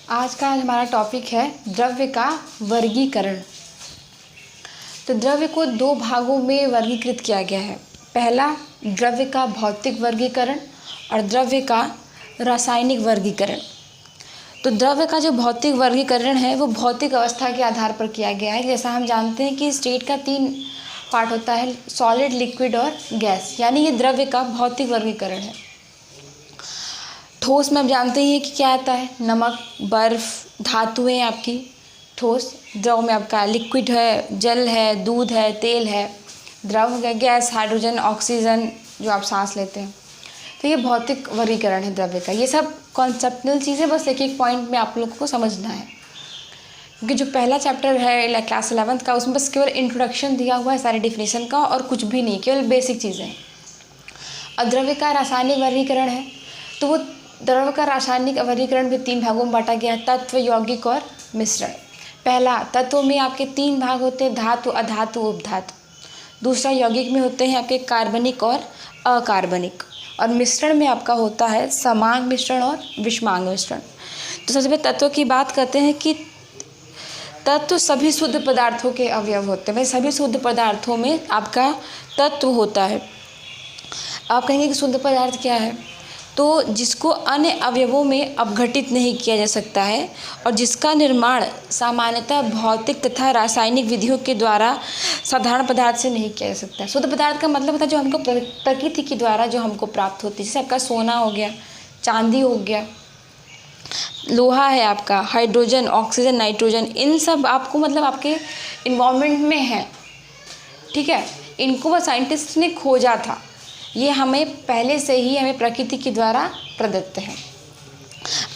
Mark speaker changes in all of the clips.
Speaker 1: आज का हमारा टॉपिक है द्रव्य का वर्गीकरण। तो द्रव्य को दो भागों में वर्गीकृत किया गया है। पहला द्रव्य का भौतिक वर्गीकरण और द्रव्य का रासायनिक वर्गीकरण। तो द्रव्य का जो भौतिक वर्गीकरण है वो भौतिक अवस्था के आधार पर किया गया है। जैसा हम जानते हैं कि स्टेट का 3 पार्ट होता है, सॉलिड, लिक्विड और गैस, यानी ये द्रव्य का भौतिक वर्गीकरण है। ठोस में आप जानते ही हैं कि क्या आता है, नमक, बर्फ, धातुएं आपकी ठोस। द्रव में आपका लिक्विड है, जल है, दूध है, तेल है। द्रव हो गया गैस, हाइड्रोजन, ऑक्सीजन जो आप सांस लेते हैं। तो ये भौतिक वर्गीकरण है द्रव्य का। ये सब कॉन्सेप्चुअल चीज़ें बस एक एक पॉइंट में आप लोगों को समझना है, क्योंकि जो पहला चैप्टर है क्लास 11th का, उसमें बस केवल इंट्रोडक्शन दिया हुआ है सारी डिफिनेशन का और कुछ भी नहीं, केवल बेसिक चीज़ें हैं। और द्रव्य का रासायनिक वर्गीकरण है, तो वो द्रव्य का रासायनिक वर्गीकरण भी 3 भागों में बांटा गया है, तत्व, यौगिक और मिश्रण। पहला, तत्व में आपके 3 भाग होते हैं, धातु, अधातु, उपधातु। दूसरा, यौगिक में होते हैं आपके कार्बनिक और अकार्बनिक। और मिश्रण में आपका होता है समांग मिश्रण और विषमांग मिश्रण। तो सबसे पहले तत्व की बात करते हैं कि तत्व सभी शुद्ध पदार्थों के अवयव होते हैं। सभी शुद्ध पदार्थों में आपका तत्व होता है। आप कहेंगे कि शुद्ध पदार्थ क्या है, तो जिसको अन्य अवयवों में अपघटित नहीं किया जा सकता है और जिसका निर्माण सामान्यतः भौतिक तथा रासायनिक विधियों के द्वारा साधारण पदार्थ से नहीं किया जा सकता है। शुद्ध पदार्थ का मतलब होता है जो हमको प्रकृति के द्वारा जो हमको प्राप्त होती है। जैसे आपका सोना हो गया, चांदी हो गया, लोहा है आपका, हाइड्रोजन, ऑक्सीजन, नाइट्रोजन, इन सब आपको मतलब आपके इन्वायरमेंट में है, ठीक है। इनको वह साइंटिस्ट ने खोजा था, ये हमें पहले से ही हमें प्रकृति के द्वारा प्रदत्त है।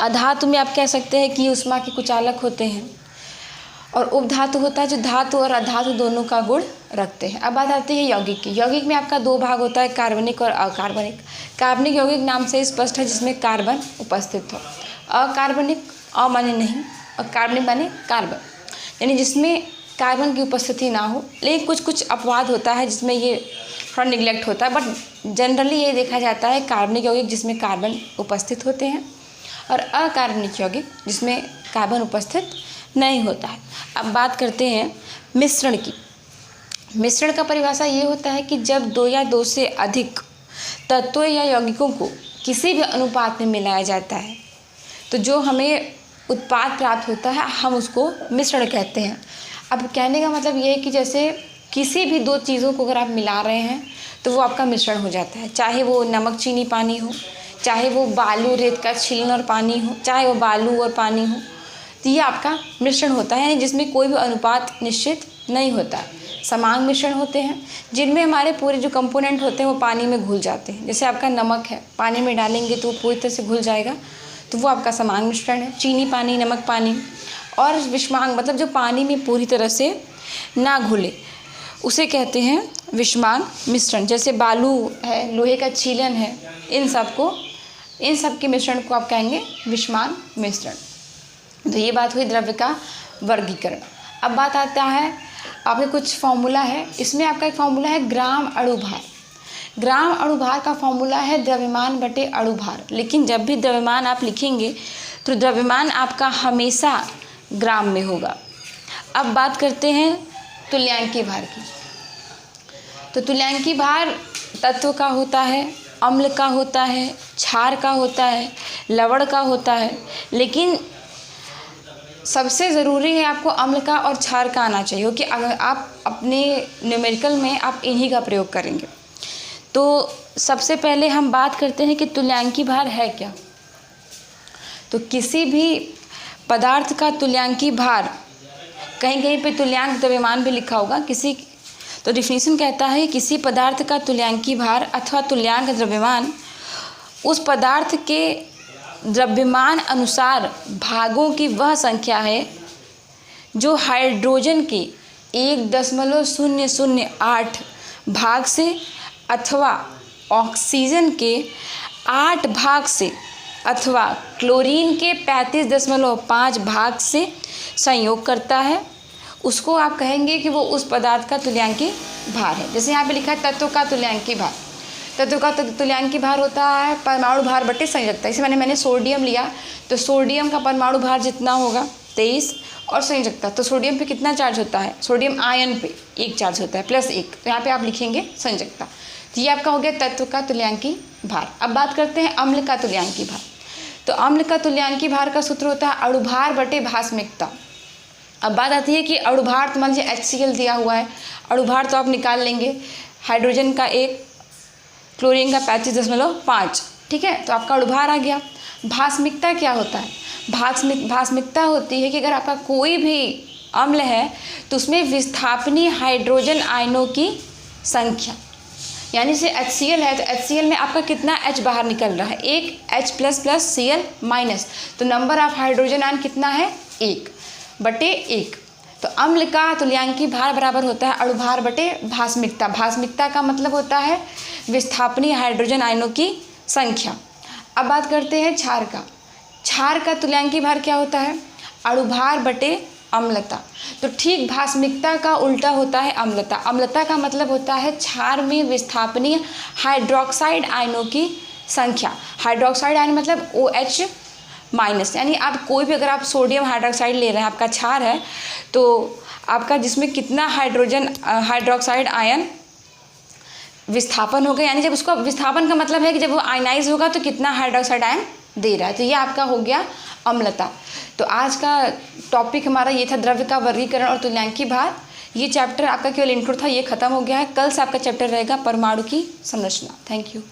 Speaker 1: अधातु में आप कह सकते हैं कि ऊष्मा के कुचालक होते हैं। और उपधातु होता है जो धातु और अधातु दोनों का गुण रखते हैं। अब बात आती है यौगिक की। यौगिक में आपका 2 भाग होता है, कार्बनिक और अकार्बनिक। कार्बनिक यौगिक नाम से स्पष्ट है, जिसमें कार्बन उपस्थित हो। अकार्बनिक अ माने नहीं और कार्बनिक माने कार्बन, यानी जिसमें कार्बन की उपस्थिति ना हो। लेकिन कुछ अपवाद होता है जिसमें ये थोड़ा निगलेक्ट होता है, बट जनरली ये देखा जाता है कार्बनिक यौगिक जिसमें कार्बन उपस्थित होते हैं और अकार्बनिक यौगिक जिसमें कार्बन उपस्थित नहीं होता है। अब बात करते हैं मिश्रण की। मिश्रण का परिभाषा ये होता है कि जब 2 या 2 से अधिक तत्वों या यौगिकों को किसी भी अनुपात में मिलाया जाता है तो जो हमें उत्पाद प्राप्त होता है हम उसको मिश्रण कहते हैं। अब कहने का मतलब ये है कि जैसे किसी भी 2 चीज़ों को अगर आप मिला रहे हैं तो वो आपका मिश्रण हो जाता है, चाहे वो नमक चीनी पानी हो, चाहे वो बालू रेत का छीलन और पानी हो, चाहे वो बालू और पानी हो, तो ये आपका मिश्रण होता है, यानी जिसमें कोई भी अनुपात निश्चित नहीं होता। समांग मिश्रण होते हैं जिनमें हमारे पूरे जो कंपोनेंट होते हैं वो पानी में घुल जाते हैं। जैसे आपका नमक है, पानी में डालेंगे तो वो पूरी तरह से घुल जाएगा, तो वो आपका समांग मिश्रण है। चीनी पानी, नमक पानी। और विषमांग मतलब जो पानी में पूरी तरह से ना घुले, उसे कहते हैं विषमांग मिश्रण। जैसे बालू है, लोहे का छीलन है, इन सब के मिश्रण को आप कहेंगे विषमांग मिश्रण। तो ये बात हुई द्रव्य का वर्गीकरण। अब बात आता है आपके कुछ फॉर्मूला है, इसमें आपका एक फॉर्मूला है ग्राम अणुभार। ग्राम अणुभार का फॉर्मूला है द्रव्यमान बटे अणुभार। लेकिन जब भी द्रव्यमान आप लिखेंगे तो द्रव्यमान आपका हमेशा ग्राम में होगा। अब बात करते हैं तुल्यांकी भार की। तो तुल्यांकी भार तत्व का होता है, अम्ल का होता है, क्षार का होता है, लवण का होता है, लेकिन सबसे ज़रूरी है आपको अम्ल का और क्षार का आना चाहिए, क्योंकि अगर आप अपने न्यूमेरिकल में आप इन्हीं का प्रयोग करेंगे। तो सबसे पहले हम बात करते हैं कि तुल्यांकी भार है क्या। तो किसी भी पदार्थ का तुल्यांकी भार, कहीं कहीं पे तुल्यांक द्रव्यमान भी लिखा होगा किसी, तो डिफिनीशन कहता है किसी पदार्थ का तुल्यांकी भार अथवा तुल्यांक द्रव्यमान उस पदार्थ के द्रव्यमान अनुसार भागों की वह संख्या है जो हाइड्रोजन के 1.008 भाग से अथवा ऑक्सीजन के 8 भाग से अथवा क्लोरीन के 35.5 भाग से संयोग करता है, उसको आप कहेंगे कि वो उस पदार्थ का तुल्यांकी भार है। जैसे यहाँ पे लिखा है तत्व का तुल्यांकी भार, तत्व का तुल्यांकी भार होता है परमाणु भार बटे संयोजकता। इसे मैंने सोडियम लिया तो सोडियम का परमाणु भार जितना होगा 23 और संयोजकता तो सोडियम पे कितना चार्ज होता है, सोडियम आयन पे 1 चार्ज होता है +1, तो यहाँ पे आप लिखेंगे संयोजकता। तो ये आपका हो गया तत्व का तुल्यांकी भार। अब बात करते हैं अम्ल का तुल्यांकी भार। तो अम्ल का तुल्यांकी भार का सूत्र होता है अणुभार बटे भास्मिकता। अब बात आती है कि अणुभार तो मान लीजिए HCl दिया हुआ है, अणुभार तो आप निकाल लेंगे, हाइड्रोजन का 1, क्लोरीन का 35.5, ठीक है, तो आपका अणुभार आ गया। भास्मिकता क्या होता है, भास्मिकता होती है कि अगर आपका कोई भी अम्ल है तो उसमें विस्थापनीय हाइड्रोजन आयनों की संख्या, यानी से HCl है तो HCl में आपका कितना H बाहर निकल रहा है, 1 H++ Cl-, तो नंबर ऑफ हाइड्रोजन आयन कितना है 1/1। तो अम्ल का तुल्यांकी भार बराबर होता है अणुभार बटे भास्मिकता। भास्मिकता का मतलब होता है विस्थापनीय हाइड्रोजन आयनों की संख्या। अब बात करते हैं क्षार का। क्षार का तुल्यांकी भार क्या होता है, अणुभार बटे अम्लता। तो ठीक भास्मिकता का उल्टा होता है अम्लता। अम्लता का मतलब होता है क्षार में विस्थापनीय हाइड्रोक्साइड आयनों की संख्या। हाइड्रोक्साइड आयन मतलब OH-, यानी आप कोई भी अगर आप सोडियम हाइड्रोक्साइड ले रहे हैं, आपका क्षार है तो आपका जिसमें कितना हाइड्रोक्साइड आयन विस्थापन होगा, यानी जब उसको विस्थापन का मतलब है कि जब वो आयनाइज होगा तो कितना हाइड्रोक्साइड आयन दे रहा है, तो ये आपका हो गया अम्लता। तो आज का टॉपिक हमारा ये था द्रव्य का वर्गीकरण और तुल्यांकी भार। ये चैप्टर आपका केवल इंट्रो था, ये खत्म हो गया है। कल से आपका चैप्टर रहेगा परमाणु की संरचना। Thank you.